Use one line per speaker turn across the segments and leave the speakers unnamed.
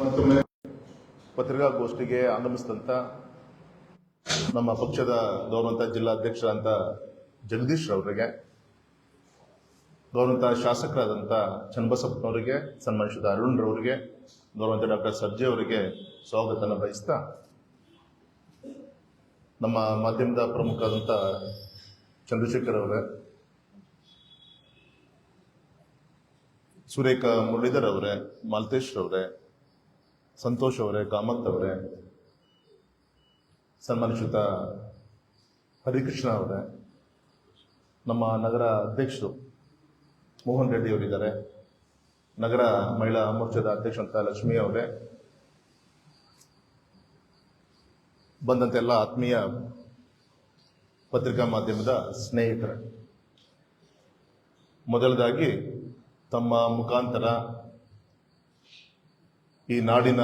ಮತ್ತೊಮ್ಮೆ ಪತ್ರಿಕಾಗೋಷ್ಠಿಗೆ ಆಗಮಿಸಿದಂಥ ನಮ್ಮ ಪಕ್ಷದ ಗೌರವಂತ ಜಿಲ್ಲಾಧ್ಯಕ್ಷರಾದಂಥ ಜಗದೀಶ್ ಅವರಿಗೆ, ಗೌರವಂತ ಶಾಸಕರಾದಂಥ ಚನ್ನಬಸಪ್ಪನವರಿಗೆ, ಸನ್ಮಾನಿಸಿದ ಅರುಣ್ ರವರಿಗೆ, ಗೌರವಂತ ಡಾಕ್ಟರ್ ಸರ್ಜೆ ಅವರಿಗೆ ಸ್ವಾಗತನ ಬಯಸ್ತಾ, ನಮ್ಮ ಮಾಧ್ಯಮದ ಪ್ರಮುಖರಾದಂಥ ಚಂದ್ರಶೇಖರ್ ಅವರೇ, ಸುರೇಖ ಮುರಳೀಧರ್ ಅವರೇ, ಮಾಲ್ತೇಶ್ ಅವರೇ, ಸಂತೋಷ್ ಅವರೇ, ಕಾಮತ್ ಅವರೇ, ಸನ್ಮಾನಿಸಿದ ಹರಿಕೃಷ್ಣ ಅವರೇ, ನಮ್ಮ ನಗರ ಅಧ್ಯಕ್ಷರು ಮೋಹನ್ ರೆಡ್ಡಿ ಅವರಿದ್ದಾರೆ, ನಗರ ಮಹಿಳಾ ಮೋರ್ಚಾದ ಅಧ್ಯಕ್ಷರಂತ ಲಕ್ಷ್ಮಿ ಅವರೇ, ಬಂದಂತೆ ಎಲ್ಲ ಆತ್ಮೀಯ ಪತ್ರಿಕಾ ಮಾಧ್ಯಮದ ಸ್ನೇಹಿತರೆ, ಮೊದಲದಾಗಿ ತಮ್ಮ ಮುಖಾಂತರ ಈ ನಾಡಿನ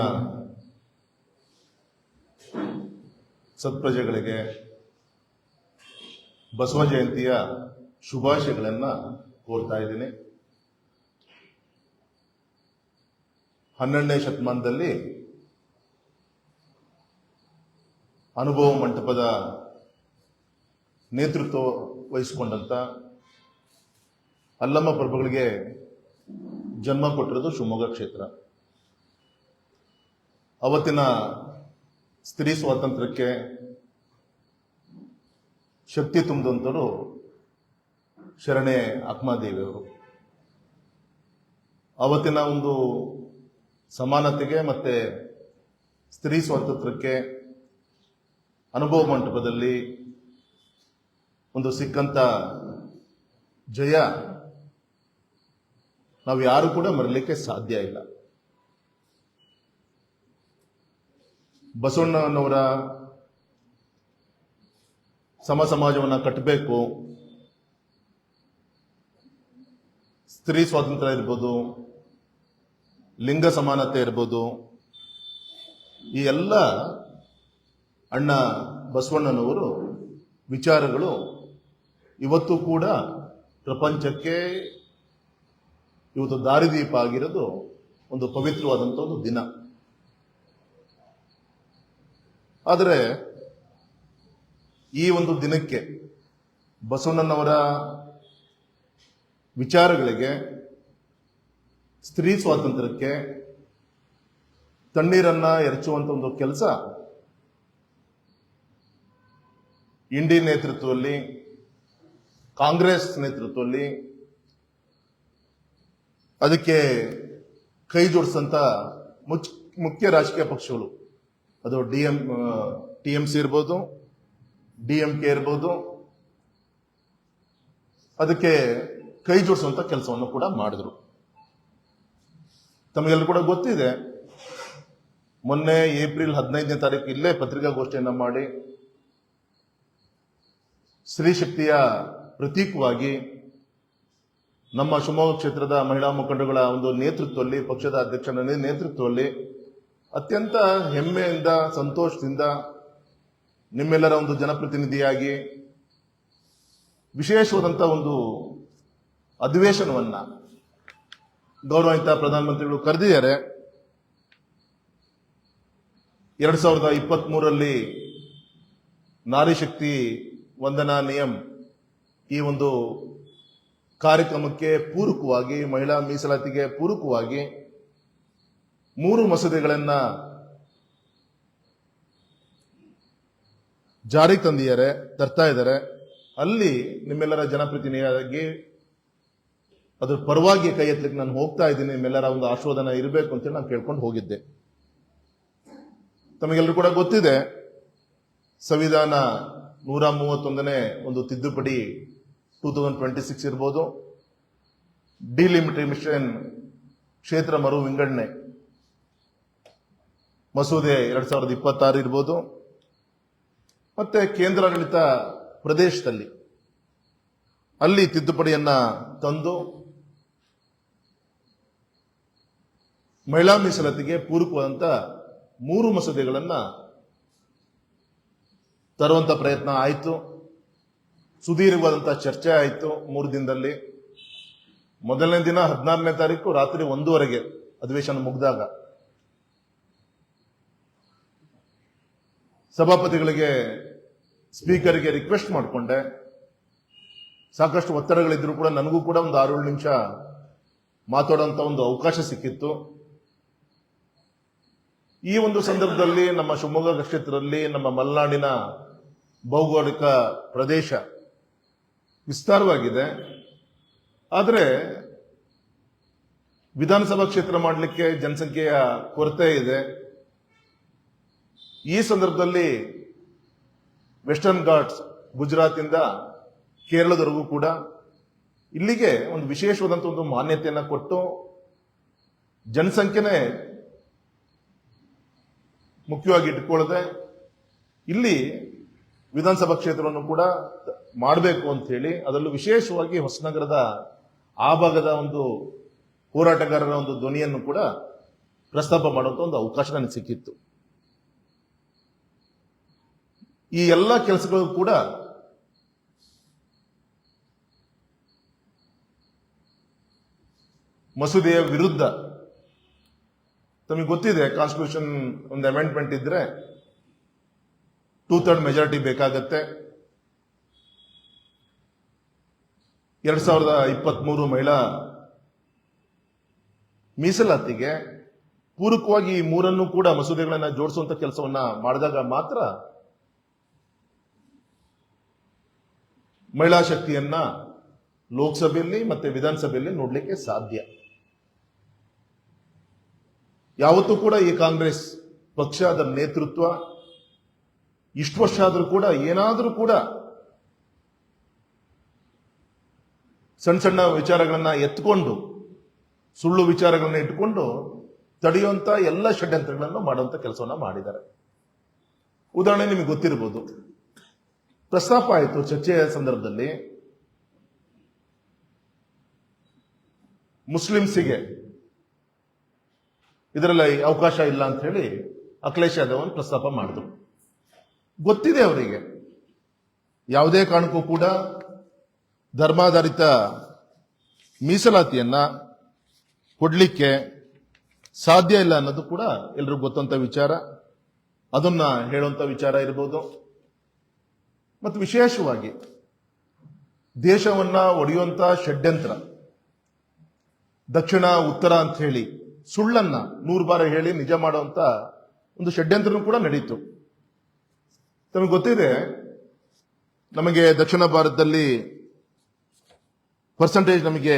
ಸತ್ಪ್ರಜೆಗಳಿಗೆ ಬಸವ ಜಯಂತಿಯ ಶುಭಾಶಯಗಳನ್ನು ಕೋರ್ತಾ ಇದ್ದೀನಿ. 12ನೇ ಶತಮಾನದಲ್ಲಿ ಅನುಭವ ಮಂಟಪದ ನೇತೃತ್ವ ವಹಿಸಿಕೊಂಡಂತ ಅಲ್ಲಮ್ಮ ಪ್ರಭುಗಳಿಗೆ ಜನ್ಮ ಕೊಟ್ಟಿರೋದು ಶಿವಮೊಗ್ಗ ಕ್ಷೇತ್ರ. ಅವತ್ತಿನ ಸ್ತ್ರೀ ಸ್ವಾತಂತ್ರ್ಯಕ್ಕೆ ಶಕ್ತಿ ತುಂಬಿದಂಥವರು ಶರಣೆ ಅಕ್ಕಮಹಾದೇವಿಯವರು. ಅವತ್ತಿನ ಒಂದು ಸಮಾನತೆಗೆ ಮತ್ತೆ ಸ್ತ್ರೀ ಸ್ವಾತಂತ್ರ್ಯಕ್ಕೆ ಅನುಭವ ಮಂಟಪದಲ್ಲಿ ಒಂದು ಸಿಕ್ಕಂತ ಜಯ ನಾವು ಯಾರು ಕೂಡ ಮರಲಿಕ್ಕೆ ಸಾಧ್ಯ ಇಲ್ಲ. ಬಸವಣ್ಣನವರ ಸಮಾಜವನ್ನು ಕಟ್ಟಬೇಕು, ಸ್ತ್ರೀ ಸ್ವಾತಂತ್ರ್ಯ ಇರ್ಬೋದು, ಲಿಂಗ ಸಮಾನತೆ ಇರ್ಬೋದು, ಈ ಎಲ್ಲ ಅಣ್ಣ ಬಸವಣ್ಣನವರು ವಿಚಾರಗಳು ಇವತ್ತು ಕೂಡ ಪ್ರಪಂಚಕ್ಕೆ ಇವತ್ತು ದಾರಿದೀಪ ಆಗಿರೋದು ಒಂದು ಪವಿತ್ರವಾದಂಥ ಒಂದು ದಿನ. ಆದರೆ ಈ ಒಂದು ದಿನಕ್ಕೆ ಬಸವಣ್ಣನವರ ವಿಚಾರಗಳಿಗೆ, ಸ್ತ್ರೀ ಸ್ವಾತಂತ್ರ್ಯಕ್ಕೆ ತಣ್ಣೀರನ್ನ ಎರಚುವಂತ ಒಂದು ಕೆಲಸ ಇಂಡಿ ನೇತೃತ್ವದಲ್ಲಿ, ಕಾಂಗ್ರೆಸ್ ನೇತೃತ್ವದಲ್ಲಿ ಅದಕ್ಕೆ ಕೈ ಜೋಡಿಸಂತ ಮುಖ್ಯ ರಾಜಕೀಯ ಪಕ್ಷಗಳು, ಅದು ಟಿಎಂಸಿ ಇರ್ಬೋದು, ಡಿಎಂಕೆ ಇರ್ಬೋದು, ಅದಕ್ಕೆ ಕೈ ಜೋಡಿಸುವಂತ ಕೆಲಸವನ್ನು ಕೂಡ ಮಾಡಿದ್ರು. ತಮಗೆಲ್ಲರೂ ಕೂಡ ಗೊತ್ತಿದೆ, ಮೊನ್ನೆ ಏಪ್ರಿಲ್ 15ನೇ ತಾರೀಕು ಇಲ್ಲೇ ಪತ್ರಿಕಾಗೋಷ್ಠಿಯನ್ನು ಮಾಡಿ ಸ್ತ್ರೀ ಶಕ್ತಿಯ ಪ್ರತೀಕವಾಗಿ ನಮ್ಮ ಶಿವಮೊಗ್ಗ ಕ್ಷೇತ್ರದ ಮಹಿಳಾ ಮುಖಂಡಗಳ ಒಂದು ನೇತೃತ್ವದಲ್ಲಿ, ಪಕ್ಷದ ಅಧ್ಯಕ್ಷರ ನೇತೃತ್ವದಲ್ಲಿ ಅತ್ಯಂತ ಹೆಮ್ಮೆಯಿಂದ, ಸಂತೋಷದಿಂದ ನಿಮ್ಮೆಲ್ಲರ ಒಂದು ಜನಪ್ರತಿನಿಧಿಯಾಗಿ ವಿಶೇಷವಾದಂಥ ಒಂದು ಅಧಿವೇಶನವನ್ನ ಗೌರವಾನ್ವಿತ ಪ್ರಧಾನಮಂತ್ರಿಗಳು ಕರೆದಿದ್ದಾರೆ. 2023ರಲ್ಲಿ ನಾರಿ ಶಕ್ತಿ ವಂದನಾ ನಿಯಮ ಈ ಒಂದು ಕಾರ್ಯಕ್ರಮಕ್ಕೆ ಪೂರಕವಾಗಿ, ಮಹಿಳಾ ಮೀಸಲಾತಿಗೆ ಪೂರಕವಾಗಿ 3 ಮಸೂದೆಗಳನ್ನ ಜಾರಿಗೆ ತರ್ತಾ ಇದ್ದಾರೆ. ಅಲ್ಲಿ ನಿಮ್ಮೆಲ್ಲರ ಜನಪ್ರತಿನಿಧಿಯಾಗಿ ಅದ್ರ ಪರವಾಗಿ ಕೈ ಎತ್ತಲಿಕ್ಕೆ ನಾನು ಹೋಗ್ತಾ ಇದ್ದೀನಿ. ನಿಮ್ಮೆಲ್ಲರ ಒಂದು ಆಶೀರ್ವಾದನ ಇರಬೇಕು ಅಂತೇಳಿ ನಾನು ಕೇಳ್ಕೊಂಡು ಹೋಗಿದ್ದೆ. ತಮಗೆಲ್ಲರೂ ಕೂಡ ಗೊತ್ತಿದೆ, ಸಂವಿಧಾನ 131ನೇ ಒಂದು ತಿದ್ದುಪಡಿ 2026 ಇರ್ಬೋದು, ಡಿಲಿಮಿಟೇಷನ್ ಕ್ಷೇತ್ರ ಮರು ವಿಂಗಡಣೆ ಮಸೂದೆ 2026 ಇರ್ಬೋದು, ಮತ್ತೆ ಕೇಂದ್ರಾಡಳಿತ ಪ್ರದೇಶದಲ್ಲಿ ಅಲ್ಲಿ ತಿದ್ದುಪಡಿಯನ್ನ ತಂದು ಮಹಿಳಾ ಮೀಸಲಾತಿಗೆ ಪೂರಕವಾದಂತ 3 ಮಸೂದೆಗಳನ್ನ ತರುವಂತ ಪ್ರಯತ್ನ ಆಯಿತು. ಸುದೀರ್ಘವಾದಂತಹ ಚರ್ಚೆ ಆಯಿತು 3 ದಿನದಲ್ಲಿ. ಮೊದಲನೇ ದಿನ 16ನೇ ತಾರೀಕು ರಾತ್ರಿ 1:00ವರೆಗೆ ಅಧಿವೇಶನ ಮುಗಿದಾಗ ಸಭಾಪತಿಗಳಿಗೆ ಸ್ಪೀಕರ್ಗೆ ರಿಕ್ವೆಸ್ಟ್ ಮಾಡಿಕೊಂಡೆ. ಸಾಕಷ್ಟು ಒತ್ತಡಗಳಿದ್ರು ಕೂಡ ನನಗೂ ಕೂಡ ಒಂದು 6-7 ನಿಮಿಷ ಮಾತಾಡುವಂತ ಒಂದು ಅವಕಾಶ ಸಿಕ್ಕಿತ್ತು. ಈ ಒಂದು ಸಂದರ್ಭದಲ್ಲಿ ನಮ್ಮ ಶಿವಮೊಗ್ಗ ಕ್ಷೇತ್ರದಲ್ಲಿ ನಮ್ಮ ಮಲೆನಾಡಿನ ಭೌಗೋಳಿಕ ಪ್ರದೇಶ ವಿಸ್ತಾರವಾಗಿದೆ. ಆದರೆ ವಿಧಾನಸಭಾ ಕ್ಷೇತ್ರ ಮಾಡಲಿಕ್ಕೆ ಜನಸಂಖ್ಯೆಯ ಕೊರತೆ ಇದೆ. ಈ ಸಂದರ್ಭದಲ್ಲಿ ವೆಸ್ಟರ್ನ್ ಘಾಟ್ಸ್ ಗುಜರಾತ್ ಇಂದ ಕೇರಳದವರೆಗೂ ಕೂಡ ಇಲ್ಲಿಗೆ ಒಂದು ವಿಶೇಷವಾದಂಥ ಒಂದು ಮಾನ್ಯತೆಯನ್ನು ಕೊಟ್ಟು ಜನಸಂಖ್ಯೆನೇ ಮುಖ್ಯವಾಗಿ ಇಟ್ಟುಕೊಳ್ಳದೆ ಇಲ್ಲಿ ವಿಧಾನಸಭಾ ಕ್ಷೇತ್ರವನ್ನು ಕೂಡ ಮಾಡಬೇಕು ಅಂತ ಹೇಳಿ, ಅದರಲ್ಲೂ ವಿಶೇಷವಾಗಿ ಹೊಸನಗರದ ಆ ಭಾಗದ ಒಂದು ಹೋರಾಟಗಾರರ ಒಂದು ಧ್ವನಿಯನ್ನು ಕೂಡ ಪ್ರಸ್ತಾಪ ಮಾಡುವಂತ ಒಂದು ಅವಕಾಶ ನನಗೆ ಸಿಕ್ಕಿತ್ತು. ಈ ಎಲ್ಲ ಕೆಲಸಗಳು ಕೂಡ ಮಸೂದೆಯ ವಿರುದ್ಧ. ತಮಗೆ ಗೊತ್ತಿದೆ, ಕಾನ್ಸ್ಟಿಟ್ಯೂಷನ್ ಒಂದು ಅಮೆಂಡ್ಮೆಂಟ್ ಇದ್ರೆ 2/3 ಮೆಜಾರಿಟಿ ಬೇಕಾಗತ್ತೆ. 2023 ಮಹಿಳಾ ಮೀಸಲಾತಿಗೆ ಪೂರಕವಾಗಿ ಈ ಮೂರನ್ನು ಕೂಡ ಮಸೂದೆಗಳನ್ನ ಜೋಡಿಸುವಂತ ಕೆಲಸವನ್ನ ಮಾಡಿದಾಗ ಮಾತ್ರ ಮಹಿಳಾ ಶಕ್ತಿಯನ್ನ ಲೋಕಸಭೆಯಲ್ಲಿ ಮತ್ತೆ ವಿಧಾನಸಭೆಯಲ್ಲಿ ನೋಡ್ಲಿಕ್ಕೆ ಸಾಧ್ಯ. ಯಾವತ್ತೂ ಕೂಡ ಈ ಕಾಂಗ್ರೆಸ್ ಪಕ್ಷ, ಅದರ ನೇತೃತ್ವ ಇಷ್ಟು ವರ್ಷ ಆದರೂ ಕೂಡ ಏನಾದರೂ ಕೂಡ ಸಣ್ಣ ಸಣ್ಣ ವಿಚಾರಗಳನ್ನ ಎತ್ಕೊಂಡು, ಸುಳ್ಳು ವಿಚಾರಗಳನ್ನ ಇಟ್ಕೊಂಡು ತಡೆಯುವಂತ ಎಲ್ಲ ಷಡ್ಯಂತ್ರಗಳನ್ನು ಮಾಡುವಂತ ಕೆಲಸವನ್ನ ಮಾಡಿದ್ದಾರೆ. ಉದಾಹರಣೆ ನಿಮಗೆ ಗೊತ್ತಿರಬಹುದು, ಪ್ರಸ್ತಾಪ ಆಯಿತು ಚರ್ಚೆಯ ಸಂದರ್ಭದಲ್ಲಿ ಮುಸ್ಲಿಮ್ಸಿಗೆ ಇದರಲ್ಲಿ ಅವಕಾಶ ಇಲ್ಲ ಅಂತ ಹೇಳಿ ಅಖಿಲೇಶ್ ಯಾದವ್ ಪ್ರಸ್ತಾಪ ಮಾಡಿದ್ರು. ಗೊತ್ತಿದೆ ಅವರಿಗೆ ಯಾವುದೇ ಕಾರಣಕ್ಕೂ ಕೂಡ ಧರ್ಮಾಧಾರಿತ ಮೀಸಲಾತಿಯನ್ನ ಕೊಡ್ಲಿಕ್ಕೆ ಸಾಧ್ಯ ಇಲ್ಲ ಅನ್ನೋದು ಕೂಡ ಎಲ್ರಿಗೂ ಗೊತ್ತಂತ ವಿಚಾರ. ಅದನ್ನ ಹೇಳುವಂತ ವಿಚಾರ ಇರಬಹುದು. ಮತ್ತು ವಿಶೇಷವಾಗಿ ದೇಶವನ್ನ ಒಡೆಯುವಂತ ಷಡ್ಯಂತ್ರ, ದಕ್ಷಿಣ ಉತ್ತರ ಅಂತ ಹೇಳಿ ಸುಳ್ಳನ್ನ 100 ಬಾರಿ ಹೇಳಿ ನಿಜ ಮಾಡುವಂತ ಒಂದು ಷಡ್ಯಂತ್ರನೂ ಕೂಡ ನಡೀತು. ತಮಗೆ ಗೊತ್ತಿದೆ, ನಮಗೆ ದಕ್ಷಿಣ ಭಾರತದಲ್ಲಿ ಪರ್ಸೆಂಟೇಜ್ ನಮಗೆ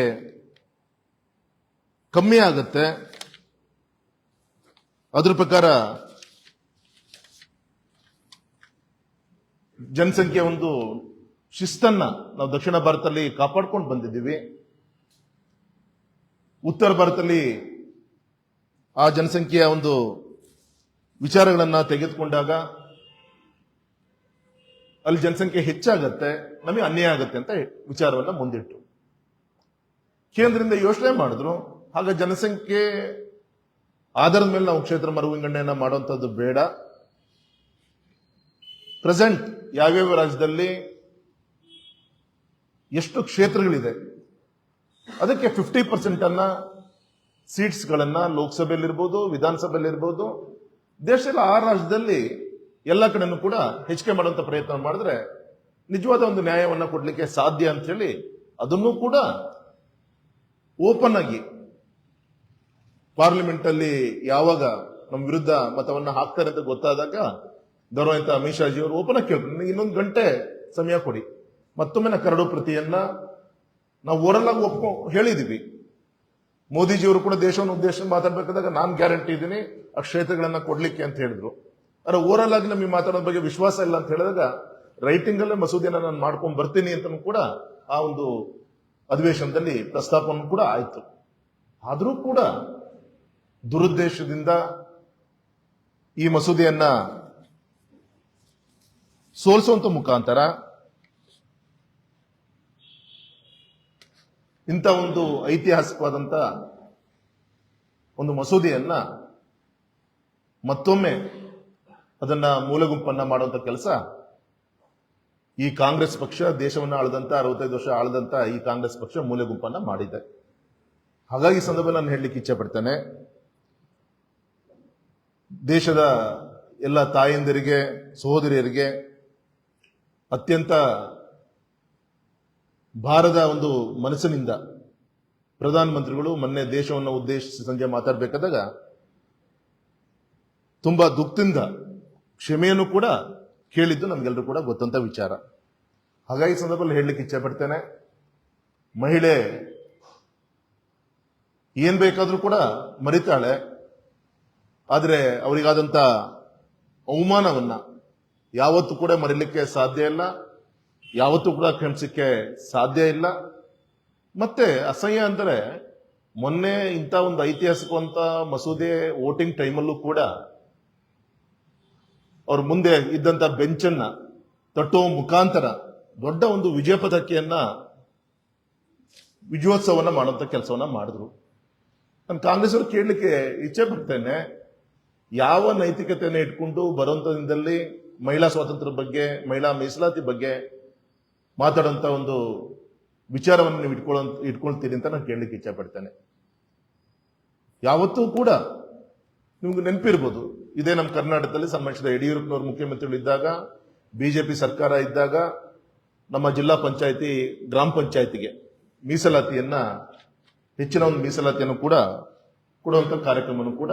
ಕಮ್ಮಿ ಆಗುತ್ತೆ. ಅದ್ರ ಪ್ರಕಾರ ಜನಸಂಖ್ಯೆ ಒಂದು ಶಿಸ್ತನ್ನ ನಾವು ದಕ್ಷಿಣ ಭಾರತದಲ್ಲಿ ಕಾಪಾಡ್ಕೊಂಡು ಬಂದಿದ್ದೀವಿ. ಉತ್ತರ ಭಾರತದಲ್ಲಿ ಆ ಜನಸಂಖ್ಯೆಯ ಒಂದು ವಿಚಾರಗಳನ್ನ ತೆಗೆದುಕೊಂಡಾಗ ಅಲ್ಲಿ ಜನಸಂಖ್ಯೆ ಹೆಚ್ಚಾಗತ್ತೆ, ನಮಗೆ ಅನ್ಯಾಯ ಆಗತ್ತೆ ಅಂತ ವಿಚಾರವನ್ನ ಮುಂದಿಟ್ಟು ಕೇಂದ್ರದಿಂದ ಯೋಚನೆ ಮಾಡಿದ್ರು. ಹಾಗ ಜನಸಂಖ್ಯೆ ಆಧಾರದ ಮೇಲೆ ನಾವು ಕ್ಷೇತ್ರ ಮರುವಿಂಗಡಣೆಯನ್ನ ಮಾಡುವಂಥದ್ದು ಬೇಡ. ಪ್ರೆಸೆಂಟ್ ಯಾವ್ಯಾವ ರಾಜ್ಯದಲ್ಲಿ ಎಷ್ಟು ಕ್ಷೇತ್ರಗಳಿದೆ ಅದಕ್ಕೆ 50% ಅನ್ನ ಸೀಟ್ಸ್ಗಳನ್ನ ಲೋಕಸಭೆಯಲ್ಲಿರ್ಬೋದು, ವಿಧಾನಸಭೆಯಲ್ಲಿರ್ಬೋದು, ದೇಶದಲ್ಲಿ 6 ರಾಜ್ಯದಲ್ಲಿ ಎಲ್ಲ ಕಡೆನೂ ಕೂಡ ಹೆಚ್ಚಿಗೆ ಮಾಡುವಂತ ಪ್ರಯತ್ನ ಮಾಡಿದ್ರೆ ನಿಜವಾದ ಒಂದು ನ್ಯಾಯವನ್ನ ಕೊಡ್ಲಿಕ್ಕೆ ಸಾಧ್ಯ ಅಂತ ಹೇಳಿ ಅದನ್ನು ಕೂಡ ಓಪನ್ ಆಗಿ ಪಾರ್ಲಿಮೆಂಟ್ ಅಲ್ಲಿ ಯಾವಾಗ ನಮ್ಮ ವಿರುದ್ಧ ಮತವನ್ನ ಹಾಕ್ತಾರೆ ಅಂತ ಗೊತ್ತಾದಾಗ ಗೌರವಾನ್ವಿತ ಅಮಿತ್ ಶಾಜಿ ಅವರು ಓಪನ್ ಆಗಿ ಕೇಳ್ತಾರೆ, ಇನ್ನೊಂದು ಗಂಟೆ ಸಮಯ ಕೊಡಿ, ಮತ್ತೊಮ್ಮೆ ಕರಡು ಪ್ರತಿಯನ್ನ ನಾವು ಓರಲ್ ಆಗಿ ಹೇಳಿದೀವಿ. ಮೋದಿಜಿಯವರು ಕೂಡ ದೇಶವನ್ನು ಉದ್ದೇಶ ಮಾತಾಡ್ಬೇಕಾದಾಗ ನಾನು ಗ್ಯಾರಂಟಿ ಇದ್ದೀನಿ ಆ ಕ್ಷೇತ್ರಗಳನ್ನ ಕೊಡ್ಲಿಕ್ಕೆ ಅಂತ ಹೇಳಿದ್ರು. ಆದ್ರೆ ಓರಲ್ ಆಗಿ ನಮಗೆ ಮಾತಾಡೋದ್ರ ಬಗ್ಗೆ ವಿಶ್ವಾಸ ಇಲ್ಲ ಅಂತ ಹೇಳಿದಾಗ ರೈಟಿಂಗ್ ಅಲ್ಲೇ ಮಸೂದೆನ ನಾನು ಮಾಡ್ಕೊಂಡು ಬರ್ತೀನಿ ಅಂತ ಕೂಡ ಆ ಒಂದು ಅಧಿವೇಶನದಲ್ಲಿ ಪ್ರಸ್ತಾಪವನ್ನು ಕೂಡ ಆಯ್ತು. ಆದರೂ ಕೂಡ ದುರುದ್ದೇಶದಿಂದ ಈ ಮಸೂದೆಯನ್ನ ಸೋಲಿಸುವಂತ ಮುಖಾಂತರ ಇಂಥ ಒಂದು ಐತಿಹಾಸಿಕವಾದಂತ ಒಂದು ಮಸೂದೆಯನ್ನ ಮತ್ತೊಮ್ಮೆ ಅದನ್ನ ಮೂಲಗುಂಪನ್ನ ಮಾಡುವಂತ ಕೆಲಸ ಈ ಕಾಂಗ್ರೆಸ್ ಪಕ್ಷ, ದೇಶವನ್ನ ಆಳದಂತ 65 ವರ್ಷ ಆಳದಂತ ಈ ಕಾಂಗ್ರೆಸ್ ಪಕ್ಷ ಮೂಲಗುಂಪನ್ನ ಮಾಡಿದೆ. ಹಾಗಾಗಿ ಈ ಸಂದರ್ಭದಲ್ಲಿ ನಾನು ಹೇಳಲಿಕ್ಕೆ ಇಚ್ಛೆ ಪಡ್ತೇನೆ, ದೇಶದ ಎಲ್ಲ ತಾಯಂದಿರಿಗೆ, ಸಹೋದರಿಯರಿಗೆ ಅತ್ಯಂತ ಭಾರದ ಒಂದು ಮನಸ್ಸಿನಿಂದ ಪ್ರಧಾನಮಂತ್ರಿಗಳು ಮೊನ್ನೆ ದೇಶವನ್ನು ಉದ್ದೇಶಿಸಿ ಸಂಜೆ ಮಾತಾಡಬೇಕಾದಾಗ ತುಂಬಾ ದುಃಖದಿಂದ ಕ್ಷಮೆಯನ್ನು ಕೂಡ ಕೇಳಿದ್ದು ನಮ್ಗೆಲ್ಲರೂ ಕೂಡ ಗೊತ್ತಂತ ವಿಚಾರ. ಹಾಗಾಗಿ ಈ ಸಂದರ್ಭದಲ್ಲಿ ಹೇಳಲಿಕ್ಕೆ ಇಚ್ಛೆ ಪಡ್ತೇನೆ, ಮಹಿಳೆ ಏನ್ ಬೇಕಾದ್ರೂ ಕೂಡ ಮರಿತಾಳೆ, ಆದರೆ ಅವರಿಗಾದಂತ ಅವಮಾನವನ್ನ ಯಾವತ್ತೂ ಕೂಡ ಮರಿಲಿಕ್ಕೆ ಸಾಧ್ಯ ಇಲ್ಲ, ಯಾವತ್ತೂ ಕೂಡ ಕ್ಷಮಿಸಲಿಕ್ಕೆ ಸಾಧ್ಯ ಇಲ್ಲ. ಮತ್ತೆ ಅಸಹ್ಯ ಅಂದರೆ ಮೊನ್ನೆ ಇಂಥ ಒಂದು ಐತಿಹಾಸಿಕವಂತ ಮಸೂದೆ ವೋಟಿಂಗ್ ಟೈಮಲ್ಲೂ ಕೂಡ ಅವ್ರ ಮುಂದೆ ಇದ್ದಂತ ಬೆಂಚನ್ನ ತಟ್ಟುವ ಮುಖಾಂತರ ದೊಡ್ಡ ಒಂದು ವಿಜಯ ಪತಾಕೆಯನ್ನ ವಿಜಯೋತ್ಸವನ ಮಾಡುವಂತ ಕೆಲಸವನ್ನ ಮಾಡಿದ್ರು. ನಾನು ಕಾಂಗ್ರೆಸ್ ಅವರು ಕೇಳಲಿಕ್ಕೆ ಇಚ್ಛೆ ಪಡ್ತೇನೆ, ಯಾವ ನೈತಿಕತೆಯನ್ನು ಇಟ್ಕೊಂಡು ಬರುವಂತ ದಿನದಲ್ಲಿ ಮಹಿಳಾ ಸ್ವಾತಂತ್ರ್ಯ ಬಗ್ಗೆ, ಮಹಿಳಾ ಮೀಸಲಾತಿ ಬಗ್ಗೆ ಮಾತಾಡುವಂತ ಒಂದು ವಿಚಾರವನ್ನು ನೀವು ಇಟ್ಕೊಳ್ತೀರಿ ಅಂತ ನಾನು ಕೇಳಲಿಕ್ಕೆ ಇಚ್ಛೆ ಪಡ್ತೇನೆ. ಯಾವತ್ತೂ ಕೂಡ ನಿಮ್ಗೆ ನೆನಪಿರ್ಬೋದು, ಇದೇ ನಮ್ಮ ಕರ್ನಾಟಕದಲ್ಲಿ ಸನ್ಮಾನಿಸಿದ ಯಡಿಯೂರಪ್ಪನವರು ಮುಖ್ಯಮಂತ್ರಿಗಳು ಇದ್ದಾಗ, ಬಿಜೆಪಿ ಸರ್ಕಾರ ಇದ್ದಾಗ ನಮ್ಮ ಜಿಲ್ಲಾ ಪಂಚಾಯತಿ ಗ್ರಾಮ ಪಂಚಾಯತಿಗೆ ಮೀಸಲಾತಿಯನ್ನ, ಹೆಚ್ಚಿನ ಒಂದು ಮೀಸಲಾತಿಯನ್ನು ಕೂಡ ಕೊಡುವಂತ ಕಾರ್ಯಕ್ರಮವನ್ನು ಕೂಡ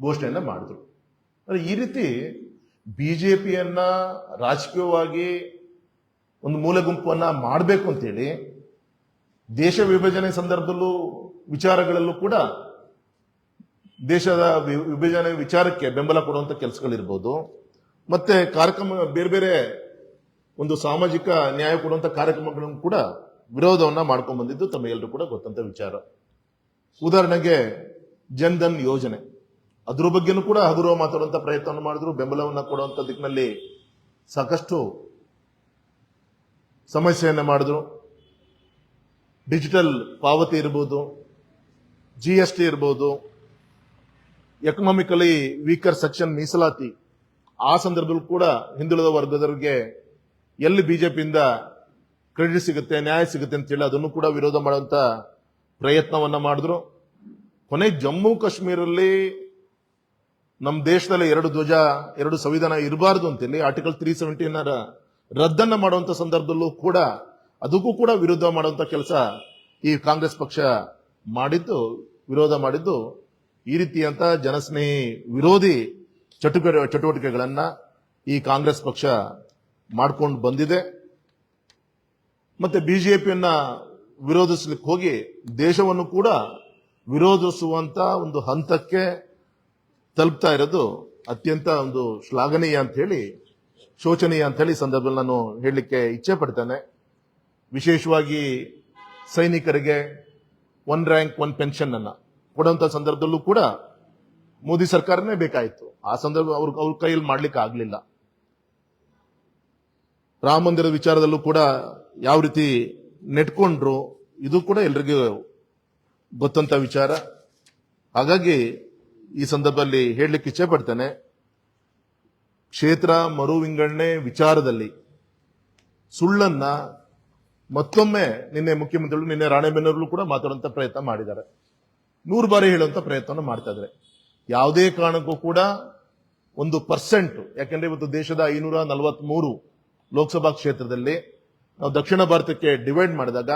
ಘೋಷಣೆಯನ್ನ ಮಾಡಿದ್ರು. ಈ ರೀತಿ ಬಿಜೆಪಿಯನ್ನ ರಾಜಕೀಯವಾಗಿ ಒಂದು ಮೂಲ ಗುಂಪನ್ನ ಮಾಡಬೇಕು ಅಂತೇಳಿ ದೇಶ ವಿಭಜನೆ ಸಂದರ್ಭದಲ್ಲೂ ವಿಚಾರಗಳಲ್ಲೂ ಕೂಡ ದೇಶದ ವಿಭಜನೆ ವಿಚಾರಕ್ಕೆ ಬೆಂಬಲ ಕೊಡುವಂತ ಕೆಲಸಗಳಿರ್ಬೋದು, ಮತ್ತೆ ಕಾರ್ಯಕ್ರಮ ಬೇರೆ ಬೇರೆ ಒಂದು ಸಾಮಾಜಿಕ ನ್ಯಾಯ ಕೊಡುವಂತ ಕಾರ್ಯಕ್ರಮಗಳನ್ನು ಕೂಡ ವಿರೋಧವನ್ನ ಮಾಡ್ಕೊಂಡು ಬಂದಿದ್ದು ತಮಗೆಲ್ಲರೂ ಕೂಡ ಗೊತ್ತಂತ ವಿಚಾರ. ಉದಾಹರಣೆಗೆ ಜನ್ಧನ್ ಯೋಜನೆ, ಅದ್ರ ಬಗ್ಗೆನೂ ಕೂಡ ಹಗುರವ ಮಾತಾಡುವಂತ ಪ್ರಯತ್ನವನ್ನು ಮಾಡಿದ್ರು, ಬೆಂಬಲವನ್ನ ಕೊಡುವಂತ ದಿಕ್ಕಿನಲ್ಲಿ ಸಾಕಷ್ಟು ಸಮಸ್ಯೆಯನ್ನ ಮಾಡಿದ್ರು. ಡಿಜಿಟಲ್ ಪಾವತಿ ಇರ್ಬೋದು, GST ಇರ್ಬೋದು, ಎಕನಾಮಿಕಲಿ ವೀಕರ್ ಸೆಕ್ಷನ್ ಮೀಸಲಾತಿ, ಆ ಸಂದರ್ಭದಲ್ಲೂ ಕೂಡ ಹಿಂದುಳಿದ ವರ್ಗದವರಿಗೆ ಎಲ್ಲಿ ಬಿಜೆಪಿಯಿಂದ ಕ್ರೆಡಿಟ್ ಸಿಗುತ್ತೆ, ನ್ಯಾಯ ಸಿಗುತ್ತೆ ಅಂತ ಹೇಳಿ ಅದನ್ನು ಕೂಡ ವಿರೋಧ ಮಾಡುವಂತ ಪ್ರಯತ್ನವನ್ನ ಮಾಡಿದ್ರು. ಕೊನೆ ಜಮ್ಮು ಕಾಶ್ಮೀರಲ್ಲಿ ನಮ್ಮ ದೇಶದಲ್ಲಿ 2 ಧ್ವಜ 2 ಸಂವಿಧಾನ ಇರಬಾರದು ಅಂತೇಳಿ ಆರ್ಟಿಕಲ್ 370 ರದ್ದನ್ನ ಮಾಡುವಂತ ಸಂದರ್ಭದಲ್ಲೂ ಕೂಡ ಅದಕ್ಕೂ ಕೂಡ ವಿರೋಧ ಮಾಡುವಂತ ಕೆಲಸ ಈ ಕಾಂಗ್ರೆಸ್ ಪಕ್ಷ ಮಾಡಿದ್ದು, ವಿರೋಧ ಮಾಡಿದ್ದು. ಈ ರೀತಿಯಂತ ಜನಸ್ನೇಹಿ ವಿರೋಧಿ ಚಟುವಟಿಕೆಗಳನ್ನ ಈ ಕಾಂಗ್ರೆಸ್ ಪಕ್ಷ ಮಾಡ್ಕೊಂಡು ಬಂದಿದೆ. ಮತ್ತೆ ಬಿಜೆಪಿಯನ್ನ ವಿರೋಧಿಸ್ಲಿಕ್ಕೆ ಹೋಗಿ ದೇಶವನ್ನು ಕೂಡ ವಿರೋಧಿಸುವಂತ ಒಂದು ಹಂತಕ್ಕೆ ತಲುಪ್ತಾ ಇರೋದು ಅತ್ಯಂತ ಒಂದು ಶ್ಲಾಘನೀಯ ಅಂತ ಹೇಳಿ, ಶೋಚನೀಯ ಅಂತ ಹೇಳಿ ಸಂದರ್ಭದಲ್ಲಿ ನಾನು ಹೇಳಲಿಕ್ಕೆ ಇಚ್ಛೆ ಪಡ್ತೇನೆ. ವಿಶೇಷವಾಗಿ ಸೈನಿಕರಿಗೆ 1 ರ್ಯಾಂಕ್ 1 ಪೆನ್ಷನ್ ಅನ್ನ ಕೊಡುವಂತ ಸಂದರ್ಭದಲ್ಲೂ ಕೂಡ ಮೋದಿ ಸರ್ಕಾರನೇ ಬೇಕಾಯಿತು. ಆ ಸಂದರ್ಭ ಅವ್ರ ಕೈಯಲ್ಲಿ ಮಾಡ್ಲಿಕ್ಕೆ ಆಗ್ಲಿಲ್ಲ. ರಾಮ ಮಂದಿರದ ವಿಚಾರದಲ್ಲೂ ಕೂಡ ಯಾವ ರೀತಿ ನೆಟ್ಕೊಂಡ್ರು, ಇದು ಕೂಡ ಎಲ್ರಿಗೂ ಗೊತ್ತಂತ ವಿಚಾರ. ಹಾಗಾಗಿ ಈ ಸಂದರ್ಭದಲ್ಲಿ ಹೇಳಲಿಕ್ಕೆ ಇಚ್ಛೆ ಪಡ್ತೇನೆ, ಕ್ಷೇತ್ರ ಮರು ವಿಂಗಡಣೆ ವಿಚಾರದಲ್ಲಿ ಸುಳ್ಳನ್ನ ಮತ್ತೊಮ್ಮೆ ನಿನ್ನೆ ಮುಖ್ಯಮಂತ್ರಿಗಳು, ನಿನ್ನೆ ರಾಣೆಬೆನ್ನೂರಲ್ಲೂ ಕೂಡ ಮಾತಾಡುವಂತ ಪ್ರಯತ್ನ ಮಾಡಿದ್ದಾರೆ. 100 ಬಾರಿ ಹೇಳುವಂತ ಪ್ರಯತ್ನ ಮಾಡ್ತಾ ಇದ್ದಾರೆ. ಯಾವುದೇ ಕಾರಣಕ್ಕೂ ಕೂಡ 1%, ಯಾಕೆಂದ್ರೆ ಇವತ್ತು ದೇಶದ 543 ಲೋಕಸಭಾ ಕ್ಷೇತ್ರದಲ್ಲಿ ನಾವು ದಕ್ಷಿಣ ಭಾರತಕ್ಕೆ ಡಿವೈಡ್ ಮಾಡಿದಾಗ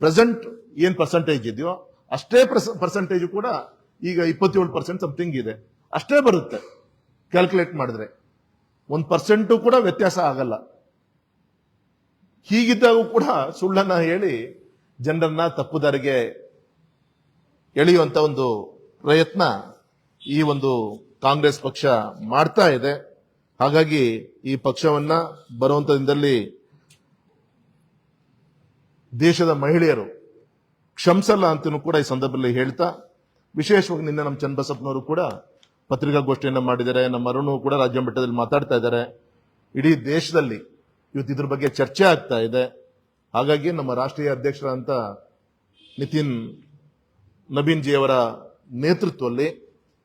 ಪ್ರೆಸೆಂಟ್ ಏನ್ ಪರ್ಸೆಂಟೇಜ್ ಇದೆಯೋ ಅಷ್ಟೇ ಪರ್ಸೆಂಟೇಜ್ ಕೂಡ ಈಗ 27% ಸಮಥಿಂಗ್ ಇದೆ, ಅಷ್ಟೇ ಬರುತ್ತೆ ಕ್ಯಾಲ್ಕುಲೇಟ್ ಮಾಡಿದ್ರೆ. 1% ಕೂಡ ವ್ಯತ್ಯಾಸ ಆಗಲ್ಲ. ಹೀಗಿದ್ದಾಗೂ ಕೂಡ ಸುಳ್ಳನ್ನ ಹೇಳಿ ಜನರನ್ನ ತಪ್ಪುದಾರಿಗೆ ಎಳೆಯುವಂತ ಒಂದು ಪ್ರಯತ್ನ ಈ ಒಂದು ಕಾಂಗ್ರೆಸ್ ಪಕ್ಷ ಮಾಡ್ತಾ ಇದೆ. ಹಾಗಾಗಿ ಈ ಪಕ್ಷವನ್ನ ಬರುವಂತ ದಿನದಲ್ಲಿ ದೇಶದ ಮಹಿಳೆಯರು ಕ್ಷಮಿಸಲ್ಲ ಅಂತನೂ ಕೂಡ ಈ ಸಂದರ್ಭದಲ್ಲಿ ಹೇಳ್ತಾ, ವಿಶೇಷವಾಗಿ ನಿನ್ನೆ ನಮ್ಮ ಚನ್ನಬಸಪ್ಪನವರು ಕೂಡ ಪತ್ರಿಕಾಗೋಷ್ಠಿಯನ್ನ ಮಾಡಿದ್ದಾರೆ, ನಮ್ಮ ಅರುಣ್ ಕೂಡ ರಾಜ್ಯ ಮಟ್ಟದಲ್ಲಿ ಮಾತಾಡ್ತಾ ಇದ್ದಾರೆ. ಇಡೀ ದೇಶದಲ್ಲಿ ಇವತ್ತು ಇದ್ರ ಬಗ್ಗೆ ಚರ್ಚೆ ಆಗ್ತಾ ಇದೆ. ಹಾಗಾಗಿ ನಮ್ಮ ರಾಷ್ಟ್ರೀಯ ಅಧ್ಯಕ್ಷರಾದಂತ ನಿತಿನ್ ನಬೀನ್ ಜಿ ಅವರ ನೇತೃತ್ವದಲ್ಲಿ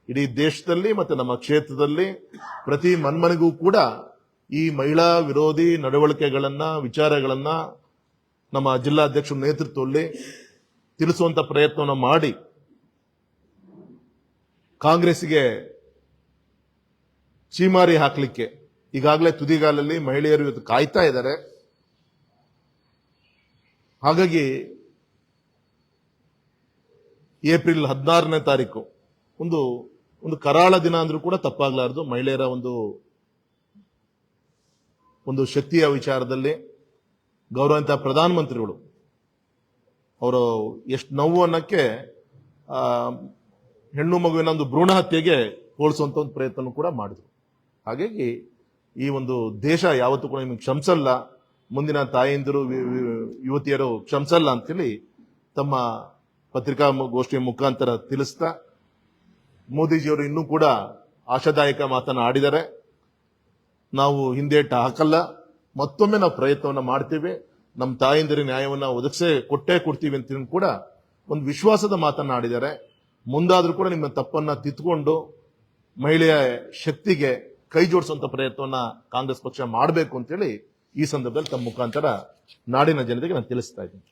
ಇಡೀ ದೇಶದಲ್ಲಿ ಮತ್ತೆ ನಮ್ಮ ಕ್ಷೇತ್ರದಲ್ಲಿ ಪ್ರತಿ ಮನ್ಮನೆಗೂ ಕೂಡ ಈ ಮಹಿಳಾ ವಿರೋಧಿ ನಡವಳಿಕೆಗಳನ್ನ, ವಿಚಾರಗಳನ್ನ ನಮ್ಮ ಜಿಲ್ಲಾಧ್ಯಕ್ಷರ ನೇತೃತ್ವದಲ್ಲಿ ತಿಳಿಸುವಂತ ಪ್ರಯತ್ನವನ್ನು ಮಾಡಿ, ಕಾಂಗ್ರೆಸ್ಗೆ ಚೀಮಾರಿ ಹಾಕ್ಲಿಕ್ಕೆ ಈಗಾಗಲೇ ತುದಿಗಾಲಲ್ಲಿ ಮಹಿಳೆಯರು ಇವತ್ತು ಕಾಯ್ತಾ ಇದ್ದಾರೆ. ಹಾಗಾಗಿ ಏಪ್ರಿಲ್ 16ನೇ ತಾರೀಕು ಒಂದು ಕರಾಳ ದಿನ ಅಂದ್ರೂ ಕೂಡ ತಪ್ಪಾಗಲಾರದು. ಮಹಿಳೆಯರ ಒಂದು ಶಕ್ತಿಯ ವಿಚಾರದಲ್ಲಿ ಗೌರವಾನ್ವಿತ ಪ್ರಧಾನಮಂತ್ರಿಗಳು ಅವರು ಎಷ್ಟು ನೋವು ಅನ್ನಕ್ಕೆ ಹೆಣ್ಣು ಮಗುವಿನ ಒಂದು ಭ್ರೂಣ ಹತ್ಯೆಗೆ ಹೋಲಿಸುವಂತ ಒಂದು ಪ್ರಯತ್ನ ಕೂಡ ಮಾಡಿದ್ರು. ಹಾಗಾಗಿ ಈ ಒಂದು ದೇಶ ಯಾವತ್ತೂ ಕೂಡ ನಿಮಗೆ ಕ್ಷಮಿಸಲ್ಲ, ಮುಂದಿನ ತಾಯಂದಿರು ಯುವತಿಯರು ಕ್ಷಮಿಸಲ್ಲ ಅಂತೇಳಿ ತಮ್ಮ ಪತ್ರಿಕಾಗೋಷ್ಠಿಯ ಮುಖಾಂತರ ತಿಳಿಸ್ತಾ, ಮೋದಿಜಿಯವರು ಇನ್ನೂ ಕೂಡ ಆಶಾದಾಯಕ ಮಾತನ್ನು ಆಡಿದ್ದಾರೆ. ನಾವು ಹಿಂದೇಟ ಹಾಕಲ್ಲ, ಮತ್ತೊಮ್ಮೆ ನಾವು ಪ್ರಯತ್ನವನ್ನ ಮಾಡ್ತೀವಿ, ನಮ್ಮ ತಾಯಂದಿರ ನ್ಯಾಯವನ್ನ ಕೊಟ್ಟೇ ಕೊಡ್ತೀವಿ ಅಂತ ಕೂಡ ಒಂದು ವಿಶ್ವಾಸದ ಮಾತನ್ನ ಆಡಿದ್ದಾರೆ. ಮುಂದಾದ್ರೂ ಕೂಡ ನಿಮ್ಮ ತಪ್ಪನ್ನ ತಿದ್ದುಕೊಂಡು ಮಹಿಳೆಯ ಶಕ್ತಿಗೆ ಕೈ ಜೋಡಿಸುವಂತ ಪ್ರಯತ್ನವನ್ನ ಕಾಂಗ್ರೆಸ್ ಪಕ್ಷ ಮಾಡಬೇಕು ಅಂತೇಳಿ ಈ ಸಂದರ್ಭದಲ್ಲಿ ತಮ್ಮ ಮುಖಾಂತರ ನಾಡಿನ ಜನತೆಗೆ ನಾನು ತಿಳಿಸ್ತಾ ಇದ್ದೀನಿ.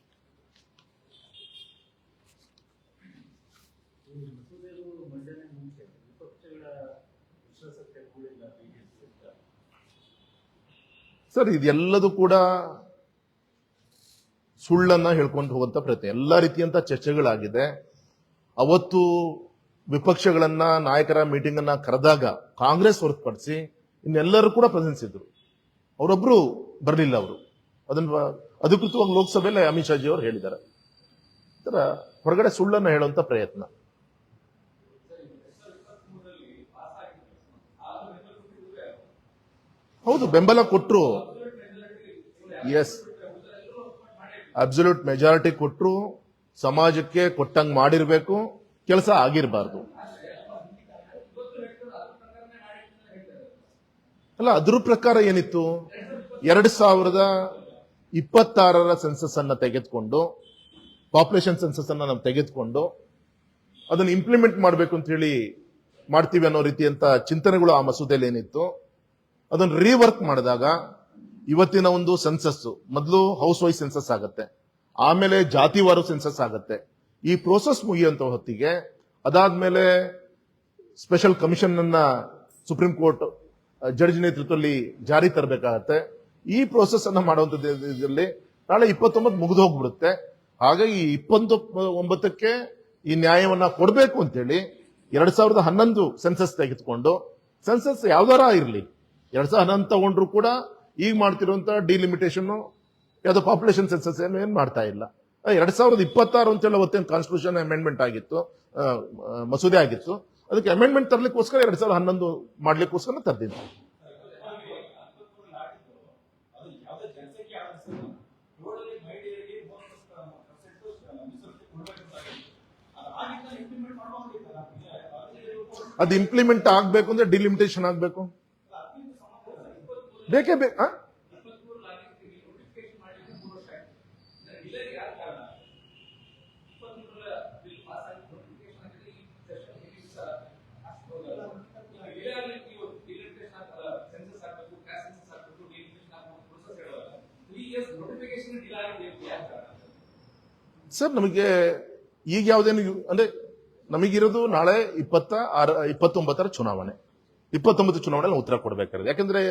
ಸರ್, ಇದೆಲ್ಲದೂ ಕೂಡ ಸುಳ್ಳನ್ನ ಹೇಳ್ಕೊಂಡು ಹೋಗುವಂತ ಪ್ರಯತ್ನ. ಎಲ್ಲ ರೀತಿಯಂತ ಚರ್ಚೆಗಳಾಗಿದೆ. ಅವತ್ತು ವಿಪಕ್ಷಗಳನ್ನ ನಾಯಕರ ಮೀಟಿಂಗ್ ಅನ್ನ ಕರೆದಾಗ ಕಾಂಗ್ರೆಸ್ ಹೊರತುಪಡಿಸಿ ಇನ್ನೆಲ್ಲರೂ ಕೂಡ ಪ್ರೆಸೆನ್ಸ್ ಇದ್ರು. ಅವರೊಬ್ರು ಬರಲಿಲ್ಲ. ಅವರು ಅದನ್ನ ಅಧಿಕೃತವಾಗಿ ಲೋಕಸಭೆಯಲ್ಲಿ ಅಮಿತ್ ಶಾ ಜಿ ಅವರು ಹೇಳಿದ್ದಾರೆ. ಹೊರಗಡೆ ಸುಳ್ಳನ್ನ ಹೇಳುವಂತ ಪ್ರಯತ್ನ. ಹೌದು, ಬೆಂಬಲ ಕೊಟ್ರು. ಎಸ್, ಅಬ್ಸಲ್ಯೂಟ್ ಮೆಜಾರಿಟಿ ಕೊಟ್ರು. ಸಮಾಜಕ್ಕೆ ಕೊಟ್ಟಂಗ್ ಮಾಡಿರ್ಬೇಕು, ಕೆಲಸ ಆಗಿರಬಾರ್ದು. ಅಲ್ಲ, ಅದ್ರ ಪ್ರಕಾರ ಏನಿತ್ತು, 2026ರ ಸೆನ್ಸಸ್ ಅನ್ನ ತೆಗೆದುಕೊಂಡು, ಪಾಪ್ಯುಲೇಷನ್ ಸೆನ್ಸಸ್ ಅನ್ನ ನಾವು ತೆಗೆದುಕೊಂಡು ಅದನ್ನು ಇಂಪ್ಲಿಮೆಂಟ್ ಮಾಡಬೇಕು ಅಂತ ಹೇಳಿ ಮಾಡ್ತೀವಿ ಅನ್ನೋ ರೀತಿಯಂತ ಚಿಂತನೆಗಳು ಆ ಮಸೂದೆಯಲ್ಲಿ ಏನಿತ್ತು, ಅದನ್ನು ರೀವರ್ಕ್ ಮಾಡಿದಾಗ ಇವತ್ತಿನ ಒಂದು ಸೆನ್ಸಸ್ ಮೊದಲು ಹೌಸ್ ವೈಸ್ ಸೆನ್ಸಸ್ ಆಗತ್ತೆ, ಆಮೇಲೆ ಜಾತಿವಾರು ಸೆನ್ಸಸ್ ಆಗತ್ತೆ. ಈ ಪ್ರೋಸೆಸ್ ಮುಗಿಯುವಂತ ಹೊತ್ತಿಗೆ ಅದಾದ್ಮೇಲೆ ಸ್ಪೆಷಲ್ ಕಮಿಷನ್ ಅನ್ನ ಸುಪ್ರೀಂ ಕೋರ್ಟ್ ಜಡ್ಜ್ ನೇತೃತ್ವದಲ್ಲಿ ಜಾರಿ ತರಬೇಕಾಗತ್ತೆ. ಈ ಪ್ರೋಸೆಸ್ ಅನ್ನ ಮಾಡುವಂತದ್ದಲ್ಲಿ ನಾಳೆ 29 ಮುಗಿದು ಹೋಗ್ಬಿಡುತ್ತೆ. ಹಾಗಾಗಿ 29ಕ್ಕೆ ಈ ನ್ಯಾಯವನ್ನ ಕೊಡಬೇಕು ಅಂತೇಳಿ 2011 ಸೆನ್ಸಸ್ ತೆಗೆದುಕೊಂಡು, ಸೆನ್ಸಸ್ ಯಾವ್ದಾರ ಇರಲಿ 2011 ತಗೊಂಡ್ರು ಕೂಡ ಈಗ ಮಾಡ್ತಿರುವಂತ ಡಿಲಿಮಿಟೇಷನ್ ಯಾವ್ದೋ ಪಾಪ್ಯುಲೇಷನ್ ಸೆನ್ಸಸ್ ಏನ್ ಮಾಡ್ತಾ ಇಲ್ಲ. 2026 ಅಂತೇಳಿ ಅವತ್ತೇನು ಕಾನ್ಸ್ಟಿಟ್ಯೂಷನ್ ಅಮೆಂಡ್ಮೆಂಟ್ ಆಗಿತ್ತು, ಮಸೂದೆ ಆಗಿತ್ತು, ಅದಕ್ಕೆ ಅಮೆಂಡ್ಮೆಂಟ್ ತರ್ಲಿಕ್ಕೋಸ್ಕರ 2011 ಮಾಡ್ಲಿಕ್ಕೋಸ್ಕರ ತರ್ದಿದ್ದು. ಅದು ಇಂಪ್ಲಿಮೆಂಟ್ ಆಗ್ಬೇಕು ಅಂದ್ರೆ ಡಿಲಿಮಿಟೇಷನ್ ಆಗ್ಬೇಕು, ಬೇಕೇ ಬೇಕು. ಸರ್, ನಮಗೆ ಈಗ ಯಾವ್ದೇನು ಅಂದ್ರೆ ನಮಗಿರೋದು ನಾಳೆ 29ರ ಚುನಾವಣೆ. 29 ಚುನಾವಣೆಯಲ್ಲಿ ಉತ್ತರ ಕೊಡಬೇಕಾಗಿದೆ. ಯಾಕಂದ್ರೆ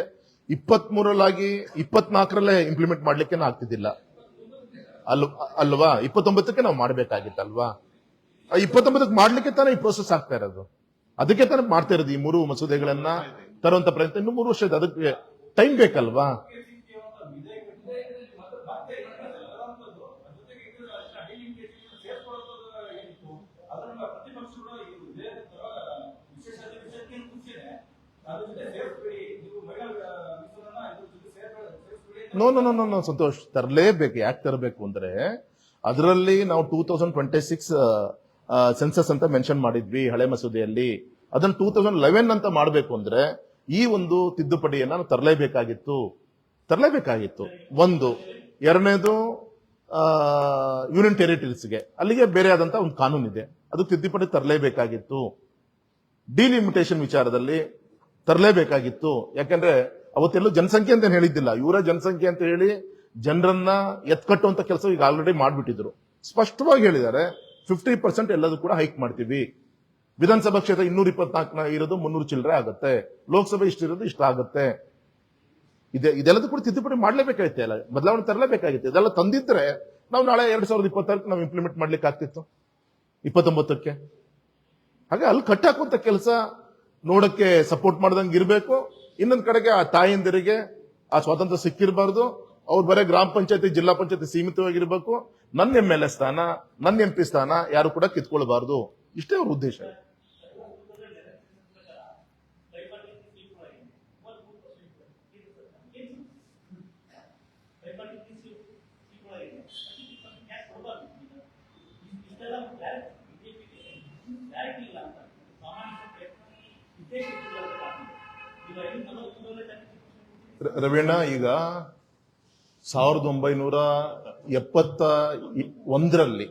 23ರಲ್ಲಾಗಿ 24ರಲ್ಲೇ ಇಂಪ್ಲಿಮೆಂಟ್ ಮಾಡ್ಲಿಕ್ಕೆ ಆಗ್ತಿದ್ದಿಲ್ಲ ಅಲ್ವಾ? 29ಕ್ಕೆ ನಾವು ಮಾಡ್ಬೇಕಾಗಿತ್ತಲ್ವಾ? 29ಕ್ಕೆ ಮಾಡ್ಲಿಕ್ಕೆ ತಾನೇ ಈ ಪ್ರೋಸೆಸ್ ಆಗ್ತಾ ಇರೋದು. ಅದಕ್ಕೆ ತಾನೇ ಮಾಡ್ತಾ ಇರೋದು. ಈ 3 ಮಸೂದೆಗಳನ್ನ ತರುವಂತ ಪ್ರಯತ್ನ ಇನ್ನು 3 ವರ್ಷ ಇದೆ, ಅದಕ್ಕೆ ಟೈಮ್ ಬೇಕಲ್ವಾ? ನೋ ಸಂತೋಷ್, ತರಲೇಬೇಕು. ಯಾಕೆ ತರಬೇಕು ಅಂದ್ರೆ ಅದರಲ್ಲಿ ನಾವು 2026 ಸೆನ್ಸಸ್ ಅಂತ ಮೆನ್ಷನ್ ಮಾಡಿದ್ವಿ ಹಳೆ ಮಸೂದೆಯಲ್ಲಿ. ಅದನ್ನ 2011 ಅಂತ ಮಾಡಬೇಕು ಅಂದ್ರೆ ಈ ಒಂದು ತಿದ್ದುಪಡಿಯನ್ನ ನಾವು ತರಲೇಬೇಕಾಗಿತ್ತು. ಒಂದು. ಎರಡನೇದು ಯೂನಿಯನ್ ಟೆರಿಟರೀಸ್ಗೆ, ಅಲ್ಲಿಗೆ ಬೇರೆ ಆದಂತ ಒಂದು ಕಾನೂನು ಇದೆ, ಅದು ತಿದ್ದುಪಡಿ ತರಲೇಬೇಕಾಗಿತ್ತು. ಡಿಲಿಮಿಟೇಷನ್ ವಿಚಾರದಲ್ಲಿ ತರಲೇಬೇಕಾಗಿತ್ತು. ಯಾಕಂದ್ರೆ ಅವತ್ತೆಲ್ಲೂ ಜನಸಂಖ್ಯೆ ಅಂತ ಹೇಳಿದ್ದಿಲ್ಲ, ಇವರ ಜನಸಂಖ್ಯೆ ಅಂತ ಹೇಳಿ ಜನರನ್ನ ಎತ್ಕಟ್ಟುವಂತ ಕೆಲಸ ಈಗ ಆಲ್ರೆಡಿ ಮಾಡ್ಬಿಟ್ಟಿದ್ರು. ಸ್ಪಷ್ಟವಾಗಿ ಹೇಳಿದ್ದಾರೆ 50% ಎಲ್ಲದೂ ಕೂಡ ಹೈಕ್ ಮಾಡ್ತೀವಿ. ವಿಧಾನಸಭಾ ಕ್ಷೇತ್ರ 224 ಇರೋದು 300 ಚಿಲ್ಲರೆ ಆಗುತ್ತೆ, ಲೋಕಸಭೆ ಇಷ್ಟಿರೋದು ಇಷ್ಟ ಆಗುತ್ತೆ. ಇದೆಲ್ಲದೂ ಕೂಡ ತಿದ್ದುಪಡಿ ಮಾಡ್ಲೇಬೇಕಾಗಿತ್ತೆ, ಅಲ್ಲ ಬದಲಾವಣೆ ತರಲೇಬೇಕಾಗಿತ್ತು. ಇದೆಲ್ಲ ತಂದಿದ್ರೆ ನಾವು ನಾಳೆ 2026 ನಾವು ಇಂಪ್ಲಿಮೆಂಟ್ ಮಾಡ್ಲಿಕ್ಕೆ ಆಗ್ತಿತ್ತು, 29ಕ್ಕೆ. ಹಾಗೆ ಅಲ್ಲಿ ಕಟ್ಟಾಕುವಂತ ಕೆಲಸ ನೋಡಕ್ಕೆ ಸಪೋರ್ಟ್ ಮಾಡ್ದಂಗೆ ಇರಬೇಕು. ಇನ್ನೊಂದ್ ಕಡೆಗೆ ಆ ತಾಯಂದಿರಿಗೆ ಆ ಸ್ವಾತಂತ್ರ್ಯ ಸಿಕ್ಕಿರಬಾರ್ದು. ಅವ್ರು ಬರೀ ಗ್ರಾಮ ಪಂಚಾಯತಿ, ಜಿಲ್ಲಾ ಪಂಚಾಯತಿ ಸೀಮಿತವಾಗಿರ್ಬೇಕು. ನನ್ನ MLA ಸ್ಥಾನ, ನನ್ನ MP ಸ್ಥಾನ ಯಾರು ಕೂಡ ಕಿತ್ಕೊಳ್ಬಾರ್ದು. ಇಷ್ಟೇ ಅವ್ರ ಉದ್ದೇಶ. ರವೀಣ, ಈಗ 1971ರಲ್ಲಿ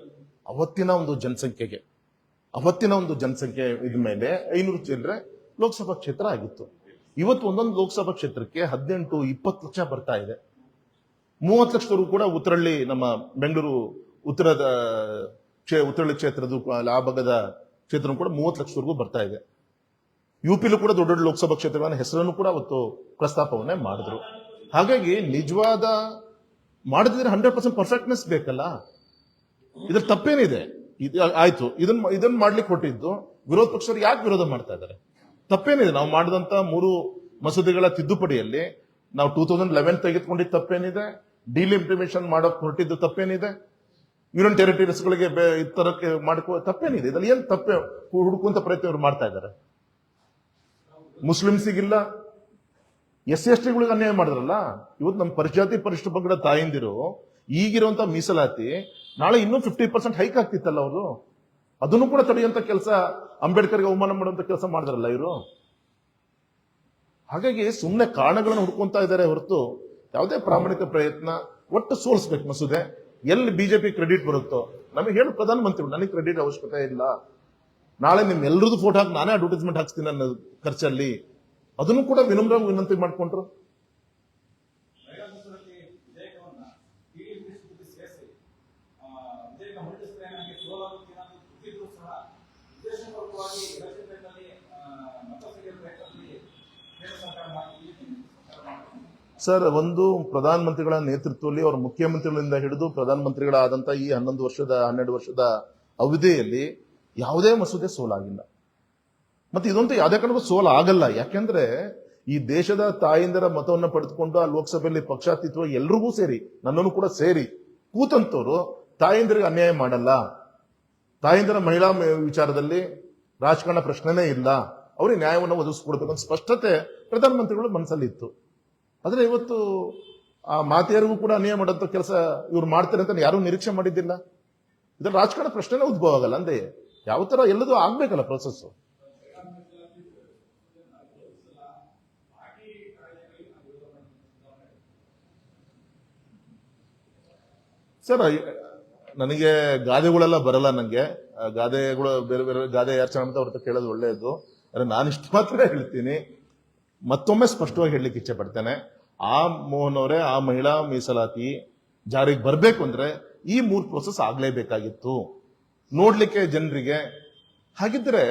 ಅವತ್ತಿನ ಒಂದು ಜನಸಂಖ್ಯೆ ಇದ್ಮೇಲೆ 500 ಚಿಲ್ಲರೆ ಲೋಕಸಭಾ ಕ್ಷೇತ್ರ ಆಗಿತ್ತು. ಇವತ್ತು ಒಂದೊಂದು ಲೋಕಸಭಾ ಕ್ಷೇತ್ರಕ್ಕೆ 18-20 ಲಕ್ಷ ಬರ್ತಾ ಇದೆ. 30 ಲಕ್ಷದವರೆಗೂ ಕೂಡ ಉತ್ತರಳ್ಳಿ, ನಮ್ಮ ಬೆಂಗಳೂರು ಉತ್ತರಳ್ಳಿ ಕ್ಷೇತ್ರದ ಆ ಭಾಗದ ಕ್ಷೇತ್ರ ಕೂಡ 30 ಲಕ್ಷದವರೆಗೂ ಬರ್ತಾ ಇದೆ. UPಲೂ ಕೂಡ ದೊಡ್ಡ ದೊಡ್ಡ ಲೋಕಸಭಾ ಕ್ಷೇತ್ರಗಳ ಹೆಸರನ್ನು ಕೂಡ ಅವತ್ತು ಪ್ರಸ್ತಾಪವನ್ನೇ ಮಾಡಿದ್ರು. ಹಾಗಾಗಿ ನಿಜವಾದ ಮಾಡಿದ್ರೆ 100% ಪರ್ಫೆಕ್ಟ್ನೆಸ್ ಬೇಕಲ್ಲ. ಇದ್ರ ತಪ್ಪೇನಿದೆ? ಆಯ್ತು, ಇದನ್ನ ಮಾಡ್ಲಿಕ್ಕೆ ಕೊಟ್ಟಿದ್ದು ವಿರೋಧ ಪಕ್ಷರು ಯಾಕೆ ವಿರೋಧ ಮಾಡ್ತಾ ಇದ್ದಾರೆ? ತಪ್ಪೇನಿದೆ? ನಾವು ಮಾಡಿದಂತ 3 ಮಸೂದೆಗಳ ತಿದ್ದುಪಡಿಯಲ್ಲಿ ನಾವು 2011 ತೆಗೆದುಕೊಂಡಿದ್ದು ತಪ್ಪೇನಿದೆ? ಡಿಲಿಮಿಟೇಷನ್ ಮಾಡೋಕೆ ಹೊರಟಿದ್ದು ತಪ್ಪೇನಿದೆ? ಯೂನಿಯನ್ ಟೆರಿಟರೀಸ್ಗಳಿಗೆ ತರಕ್ಕೆ ಮಾಡ್ಕೋ ತಪ್ಪೇನಿದೆ? ಇದ್ರಲ್ಲಿ ಏನ್ ತಪ್ಪೆ ಹುಡುಕುವಂತ ಪ್ರಯತ್ನ ಇವರು ಮಾಡ್ತಾ ಇದ್ದಾರೆ. ಮುಸ್ಲಿಮ್ಸಿಗಿಲ್ಲ, SC/ST ಗಳಿಗೆ ಅನ್ಯಾಯ ಮಾಡಿದ್ರಲ್ಲ. ಇವತ್ತು ನಮ್ಮ ಪರಿಜಾತಿ ಪರಿಶಿಷ್ಟ ಪಂಗಡ ತಾಯಿಂದಿರು ಈಗಿರುವಂತ ಮೀಸಲಾತಿ ನಾಳೆ ಇನ್ನೂ 50% ಹೈಕ್ ಆಗ್ತಿತ್ತಲ್ಲ ಅವರು. ಅದನ್ನು ಕೂಡ ತಡೆಯುವಂತ ಕೆಲಸ, ಅಂಬೇಡ್ಕರ್ಗೆ ಅವಮಾನ ಮಾಡುವಂತ ಕೆಲಸ ಮಾಡಿದ್ರಲ್ಲ ಇವರು. ಹಾಗಾಗಿ ಸುಮ್ಮನೆ ಕಾರಣಗಳನ್ನು ಹುಡ್ಕೊಂತಾ ಇದ್ದಾರೆ ಹೊರತು ಯಾವುದೇ ಪ್ರಾಮಾಣಿಕ ಪ್ರಯತ್ನ. ಒಟ್ಟು ಸೋಲಿಸ್ಬೇಕು ಮಸೂದೆ. ಎಲ್ಲಿ ಬಿಜೆಪಿ ಕ್ರೆಡಿಟ್ ಬರುತ್ತೋ ನಮಗೆ ಹೇಳು ಪ್ರಧಾನಮಂತ್ರಿ, ನನಗೆ ಕ್ರೆಡಿಟ್ ಅವಶ್ಯಕತೆ ಇಲ್ಲ. ನಾಳೆ ನಿಮ್ಮೆಲ್ಲರದ್ದು ಫೋಟೋ ಹಾಕಿ ನಾನೇ ಅಡ್ವರ್ಟೈಸ್ಮೆಂಟ್ ಹಾಕ್ತೀನಿ ನನ್ನ ಖರ್ಚಲ್ಲಿ. ಅದನ್ನು ಕೂಡ ವಿನಮ್ರವಾಗಿ ವಿನಂತಿ ಮಾಡ್ಕೊಂಡ್ರು. ಸರ್, ಒಂದು ಪ್ರಧಾನಮಂತ್ರಿಗಳ ನೇತೃತ್ವದಲ್ಲಿ ಅವರ ಮುಖ್ಯಮಂತ್ರಿಗಳಿಂದ ಹಿಡಿದು ಪ್ರಧಾನಮಂತ್ರಿಗಳಾದಂತ ಈ 12 ವರ್ಷದ ಅವಧಿಯಲ್ಲಿ ಯಾವುದೇ ಮಸೂದೆ ಸೋಲಾಗಿಲ್ಲ. ಮತ್ತೆ ಇದಂತೂ ಯಾವುದೇ ಕಾರಣಕ್ಕೂ ಸೋಲ ಆಗಲ್ಲ. ಯಾಕೆಂದ್ರೆ ಈ ದೇಶದ ತಾಯಿಂದರ ಮತವನ್ನು ಪಡೆದುಕೊಂಡು ಆ ಲೋಕಸಭೆಯಲ್ಲಿ ಪಕ್ಷಾತೀತವಾಗಿ ಎಲ್ರಿಗೂ ಸೇರಿ, ನನ್ನನ್ನು ಕೂಡ ಸೇರಿ ಕೂತಂತವ್ರು ತಾಯಿಂದರಿಗೆ ಅನ್ಯಾಯ ಮಾಡಲ್ಲ. ತಾಯಿಂದರ ಮಹಿಳಾ ವಿಚಾರದಲ್ಲಿ ರಾಜಕಾರಣ ಪ್ರಶ್ನೆನೇ ಇಲ್ಲ, ಅವ್ರಿಗೆ ನ್ಯಾಯವನ್ನು ಒದಗಿಸ್ಕೊಡ್ಬೇಕಂತ ಸ್ಪಷ್ಟತೆ ಪ್ರಧಾನಮಂತ್ರಿಗಳು ಮನಸ್ಸಲ್ಲಿ ಇತ್ತು. ಆದ್ರೆ ಇವತ್ತು ಆ ಮಾತೆಯರಿಗೂ ಕೂಡ ಅನ್ಯಾಯ ಮಾಡೋಂಥ ಕೆಲಸ ಇವ್ರು ಮಾಡ್ತಾರೆ ಅಂತ ಯಾರೂ ನಿರೀಕ್ಷೆ ಮಾಡಿದ್ದಿಲ್ಲ. ಇದ್ರ ರಾಜಕಾರಣ ಪ್ರಶ್ನೆನೇ ಉದ್ಭವ ಆಗಲ್ಲ. ಅಂದೆ ಯಾವ ತರ ಎಲ್ಲದೂ ಆಗ್ಬೇಕಲ್ಲ ಪ್ರೊಸೆಸ್. ಸರ್, ನನಗೆ ಗಾದೆಗಳೆಲ್ಲ ಬರಲ್ಲ. ನಂಗೆ ಗಾದೆಗಳು ಬೇರೆ ಬೇರೆ ಗಾದೆ ಯಾರು ಚೆನ್ನಾಗಿ ಅವ್ರ ಕೇಳೋದು ಒಳ್ಳೆಯದು. ಆದ್ರೆ ನಾನಿಷ್ಟು ಮಾತ್ರ ಹೇಳ್ತೀನಿ, ಮತ್ತೊಮ್ಮೆ ಸ್ಪಷ್ಟವಾಗಿ ಹೇಳಲಿಕ್ಕೆ ಇಚ್ಛೆ ಪಡ್ತೇನೆ. ಆ ಮೋಹನ್ ಅವರೇ, ಆ ಮಹಿಳಾ ಮೀಸಲಾತಿ ಜಾರಿಗೆ ಬರಬೇಕು ಅಂದ್ರೆ ಈ 3 ಪ್ರೋಸೆಸ್ ಆಗ್ಲೇಬೇಕಾಗಿತ್ತು ನೋಡ್ಲಿಕ್ಕೆ ಜನರಿಗೆ. ಹಾಗಿದ್ರೆ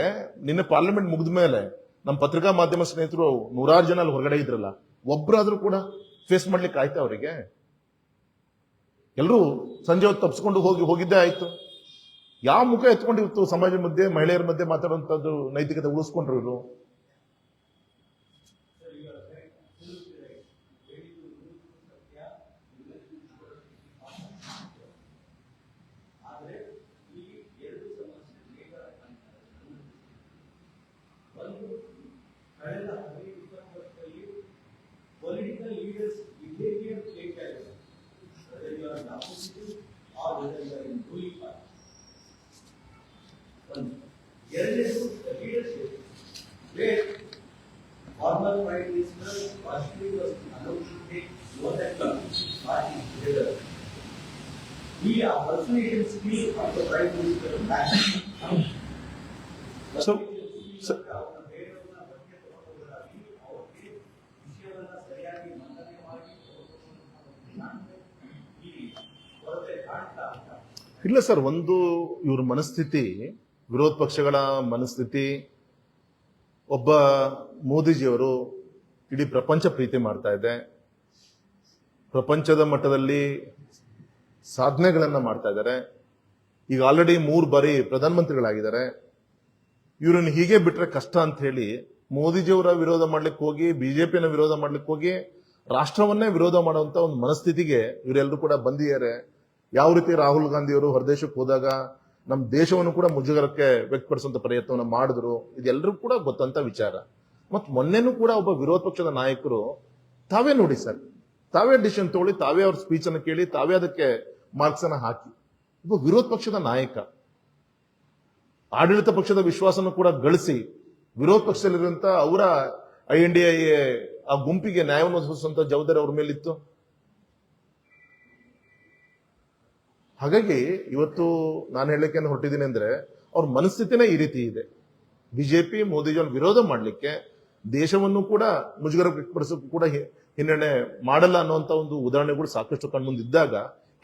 ನಿನ್ನೆ ಪಾರ್ಲಿಮೆಂಟ್ ಮುಗಿದ ಮೇಲೆ ನಮ್ಮ ಪತ್ರಿಕಾ ಮಾಧ್ಯಮ ಸ್ನೇಹಿತರು 100 ಜನ ಅಲ್ಲಿ ಹೊರಗಡೆ ಇದ್ರಲ್ಲ, ಒಬ್ಬರಾದ್ರೂ ಕೂಡ ಫೇಸ್ ಮಾಡ್ಲಿಕ್ಕೆ ಆಯ್ತಾ ಅವರಿಗೆ? ಎಲ್ಲರೂ ಸಂಜೆ ಹೊತ್ತು ತಪ್ಪಿಸ್ಕೊಂಡು ಹೋಗಿದ್ದೇ ಆಯ್ತು. ಯಾವ ಮುಖ ಎತ್ಕೊಂಡು ಇವತ್ತು ಸಮಾಜ ಮಧ್ಯೆ, ಮಹಿಳೆಯರ ಮಧ್ಯೆ ಮಾತಾಡುವಂತದ್ದು ನೈತಿಕತೆ ಉಳಿಸ್ಕೊಂಡ್ರು ಇವರು?
Political leaders' behavior change whether you are in opposition or whether you are in ruling party. The leadership where former Prime Minister Vajpayee was allowed to take more than 20 parties together. We are persuasion skill of the Prime Minister back.
So ಇಲ್ಲ sir, ಒಂದು ಇವ್ರ ಮನಸ್ಥಿತಿ ವಿರೋಧ ಪಕ್ಷಗಳ ಮನಸ್ಥಿತಿ, ಒಬ್ಬ ಮೋದಿಜಿಯವರು ಇಡೀ ಪ್ರಪಂಚ ಪ್ರೀತಿ ಮಾಡ್ತಾ ಇದೆ, ಪ್ರಪಂಚದ ಮಟ್ಟದಲ್ಲಿ ಸಾಧನೆಗಳನ್ನ ಮಾಡ್ತಾ ಇದ್ದಾರೆ. ಈಗ ಆಲ್ರೆಡಿ 3 ಬಾರಿ ಪ್ರಧಾನಮಂತ್ರಿಗಳಾಗಿದ್ದಾರೆ. ಇವರನ್ನು ಹೀಗೆ ಬಿಟ್ರೆ ಕಷ್ಟ ಅಂತ ಹೇಳಿ ಮೋದಿಜಿಯವರ ವಿರೋಧ ಮಾಡ್ಲಿಕ್ಕೆ ಹೋಗಿ, ಬಿಜೆಪಿನ ವಿರೋಧ ಮಾಡ್ಲಿಕ್ಕೆ ಹೋಗಿ, ರಾಷ್ಟ್ರವನ್ನೇ ವಿರೋಧ ಮಾಡುವಂತ ಒಂದು ಮನಸ್ಥಿತಿಗೆ ಇವರೆಲ್ಲರೂ ಕೂಡ ಬಂದಿದ್ದಾರೆ. ಯಾವ ರೀತಿ ರಾಹುಲ್ ಗಾಂಧಿಯವರು ಹೊರದೇಶಕ್ಕೆ ಹೋದಾಗ ನಮ್ಮ ದೇಶವನ್ನು ಕೂಡ ಮುಜುಗರಕ್ಕೆ ವ್ಯಕ್ತಪಡಿಸುವಂತ ಪ್ರಯತ್ನವನ್ನು ಮಾಡಿದ್ರು, ಇದೆಲ್ಲರೂ ಕೂಡ ಗೊತ್ತಂತ ವಿಚಾರ. ಮತ್ತು ಮೊನ್ನೆನೂ ಕೂಡ ಒಬ್ಬ ವಿರೋಧ ಪಕ್ಷದ ನಾಯಕರು ತಾವೇ ನೋಡಿ ಸರ್, ತಾವೇ ಡಿಸಿಷನ್ ತಗೊಳ್ಳಿ, ತಾವೇ ಅವ್ರ ಸ್ಪೀಚ್ ಅನ್ನು ಕೇಳಿ, ತಾವೇ ಅದಕ್ಕೆ ಮಾರ್ಕ್ಸ್ ಅನ್ನ ಹಾಕಿ, ಒಬ್ಬ ವಿರೋಧ ಪಕ್ಷದ ನಾಯಕ ಆಡಳಿತ ಪಕ್ಷದ ವಿಶ್ವಾಸನ ಕೂಡ ಗಳಿಸಿ ವಿರೋಧ ಪಕ್ಷದಲ್ಲಿರುವಂತ ಅವರ INDA ಆ ಗುಂಪಿಗೆ ನ್ಯಾಯವನ್ನು ಒದಗಿಸುವಂತ ಜವಾಬ್ದಾರಿ ಅವ್ರ ಮೇಲಿತ್ತು. ಹಾಗಾಗಿ ಇವತ್ತು ನಾನು ಹೇಳಲಿಕ್ಕೆ ಹೊರಟಿದ್ದೀನಿ ಅಂದ್ರೆ ಅವ್ರ ಮನಸ್ಥಿತಿನೇ ಈ ರೀತಿ ಇದೆ. ಬಿಜೆಪಿ ಮೋದಿಜಿಯನ್ನು ವಿರೋಧ ಮಾಡಲಿಕ್ಕೆ, ದೇಶವನ್ನು ಕೂಡ ಮುಜುಗರ ವ್ಯಕ್ತಪಡಿಸೋಕೆ ಕೂಡ ಹಿನ್ನಡೆ ಮಾಡಲ್ಲ ಅನ್ನುವಂತ ಒಂದು ಉದಾಹರಣೆಗಳು ಸಾಕಷ್ಟು ಕಣ್ಮುಂದಿದ್ದಾಗ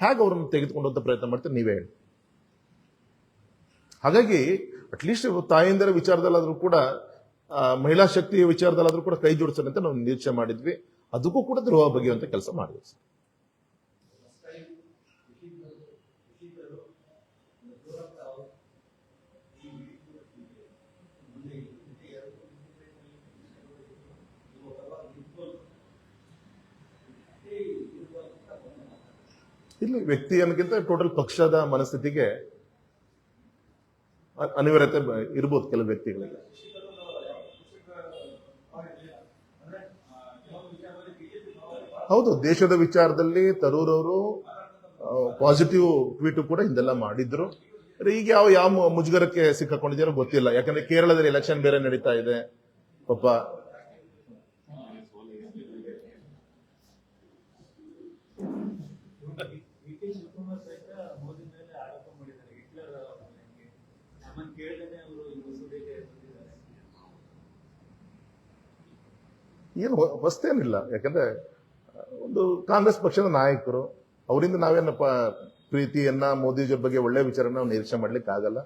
ಹೇಗೆ ಅವರನ್ನು ತೆಗೆದುಕೊಂಡಂತ ಪ್ರಯತ್ನ ಮಾಡ್ತಾರೆ ನೀವೇ ಹೇಳಿ. ಹಾಗಾಗಿ ಅಟ್ಲೀಸ್ಟ್ ತಾಯಂದಿರ ವಿಚಾರದಲ್ಲಾದ್ರೂ ಕೂಡ, ಮಹಿಳಾ ಶಕ್ತಿಯ ವಿಚಾರದಲ್ಲಾದ್ರೂ ಕೂಡ ಕೈ ಜೋಡಿಸ್ತಾರೆ ಅಂತ ನಾವು ನಿರೀಕ್ಷೆ ಮಾಡಿದ್ವಿ. ಅದಕ್ಕೂ ಕೂಡ ದ್ರೋಹ ಬಗೆಯುವಂತ ಕೆಲಸ ಮಾಡಿದ್ವಿ ಸರ್. ಇಲ್ಲಿ ವ್ಯಕ್ತಿ ಅನ್ನೋಕ್ಕಿಂತ ಟೋಟಲ್ ಪಕ್ಷದ ಮನಸ್ಥಿತಿಗೆ ಅನಿವಾರ್ಯತೆ ಇರ್ಬೋದು ಕೆಲವು ವ್ಯಕ್ತಿಗಳಿಗೆ. ಹೌದು, ದೇಶದ ವಿಚಾರದಲ್ಲಿ ತರೂರ್ ಅವರು ಪಾಸಿಟಿವ್ ಟ್ವೀಟ್ ಕೂಡ ಹಿಂದೆಲ್ಲ ಮಾಡಿದ್ರು. ಈಗ ಯಾವ ಮುಜುಗರಕ್ಕೆ ಸಿಕ್ಕಾಕೊಂಡಿದ್ದಾರೋ ಗೊತ್ತಿಲ್ಲ. ಯಾಕಂದ್ರೆ ಕೇರಳದಲ್ಲಿ ಎಲೆಕ್ಷನ್ ಬೇರೆ ನಡೀತಾ ಇದೆ ಪಾಪ. ಏನು ಹೊಸ್ತೇನಿಲ್ಲ, ಯಾಕಂದ್ರೆ ಒಂದು ಕಾಂಗ್ರೆಸ್ ಪಕ್ಷದ ನಾಯಕರು, ಅವರಿಂದ ನಾವೇನಪ್ಪ ಪ್ರೀತಿಯನ್ನ, ಮೋದಿಜಿಯವ್ರ ಬಗ್ಗೆ ಒಳ್ಳೆ ವಿಚಾರನ ನಾವು ನಿರೀಕ್ಷೆ ಮಾಡ್ಲಿಕ್ಕೆ ಆಗಲ್ಲ.